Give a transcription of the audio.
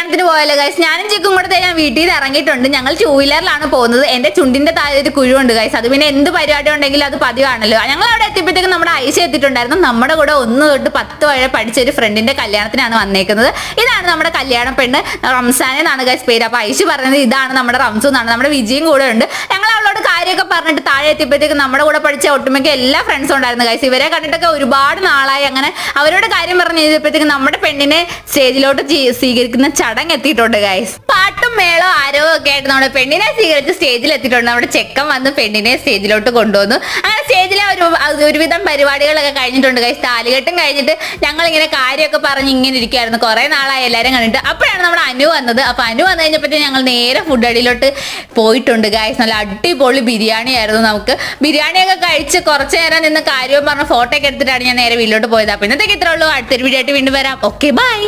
കല്യാണത്തിന് പോയല്ലോ ഗൈസ്. ഞാനും ചിക്കും കൂടെ ഞാൻ വീട്ടിൽ നിന്ന് ഇറങ്ങിയിട്ടുണ്ട്. ഞങ്ങൾ 2 വീലറിലാണ് പോകുന്നത്. എന്റെ ചുണ്ടിന്റെ താഴെ ഒരു കുഴിവുണ്ട് ഗൈസ്. അത് പിന്നെ എന്ത് പരിപാടി ഉണ്ടെങ്കിലും അത് പതിവാണല്ലോ. ഞങ്ങൾ അവിടെ എത്തിയപ്പോഴത്തേക്കും നമ്മുടെ ഐശ എത്തിയിട്ടുണ്ടായിരുന്നു. നമ്മുടെ കൂടെ 1 തൊട്ട് 10 വരെ പഠിച്ച ഒരു ഫ്രണ്ടിന്റെ കല്യാണത്തിനാണ് വന്നേക്കുന്നത്. ഇതാണ് നമ്മുടെ കല്യാണ പെണ്ണ്, റംസാൻ എന്നാണ് ഗൈസ് പേര്. അപ്പൊ ഐശ പറഞ്ഞത് ഇതാണ് നമ്മുടെ റംസു എന്നാണ്. നമ്മുടെ വിജയും കൂടെ ഉണ്ട്. ഞങ്ങൾ അവളോട് കാര്യമൊക്കെ പറഞ്ഞിട്ട് താഴെ എത്തിയപ്പോഴത്തേക്കും നമ്മുടെ കൂടെ പഠിച്ച ഒട്ടുമിക്ക എല്ലാ ഫ്രണ്ട്സും ഉണ്ടായിരുന്നു ഗൈസ്. ഇവരെ കണ്ടിട്ടൊക്കെ ഒരുപാട് നാളായി. അങ്ങനെ അവരോട് കാര്യം പറഞ്ഞു കഴിഞ്ഞപ്പോഴത്തേക്കും നമ്മുടെ പെണ്ണിനെ സ്റ്റേജിലോട്ട് സ്വീകരിക്കുന്ന ചടങ്ങ് എത്തിയിട്ടുണ്ട് ഗൈസ്. പാട്ടും മേളോ ആരോ ഒക്കെ ആയിട്ട് നമ്മുടെ പെണ്ണിനെ സ്വീകരിച്ച് സ്റ്റേജിൽ എത്തിയിട്ടുണ്ട്. നമ്മുടെ ചെക്കൻ വന്ന് പെണ്ണിനെ സ്റ്റേജിലോട്ട് കൊണ്ടുവന്നു. അങ്ങനെ സ്റ്റേജിലെ ഒരുവിധം പരിപാടികളൊക്കെ കഴിഞ്ഞിട്ടുണ്ട് ഗൈസ്. താലികെട്ടും കഴിഞ്ഞിട്ട് ഞങ്ങൾ ഇങ്ങനെ കാര്യമൊക്കെ പറഞ്ഞ് ഇങ്ങനെ ഇരിക്കുമായിരുന്നു. കുറെ നാളായി എല്ലാവരും കണ്ടിട്ട്. അപ്പോഴാണ് നമ്മുടെ അനു വന്നത്. അപ്പൊ അനു വന്നു കഴിഞ്ഞപ്പോഴത്തേക്കും ഞങ്ങൾ നേരെ ഫുഡ് അടിയിലോട്ട് പോയിട്ടുണ്ട് ഗൈസ്. നല്ല അടിപൊളി ബിരിയാണി ആയിരുന്നു. നമുക്ക് ബിരിയാണിയൊക്കെ കഴിച്ച് കുറച്ചു നേരം നിന്ന് കാര്യവും പറഞ്ഞ് ഫോട്ടോ ഒക്കെ എടുത്തിട്ടാണ് ഞാൻ നേരെ വീട്ടിലോട്ട് പോയത്. അപ്പൊ ഇന്നത്തേക്ക് ഇത്രേ ഉള്ളൂ. അടുത്തൊരു വീഡിയോ ആയിട്ട് വീണ്ടും വരാം. Okay bye.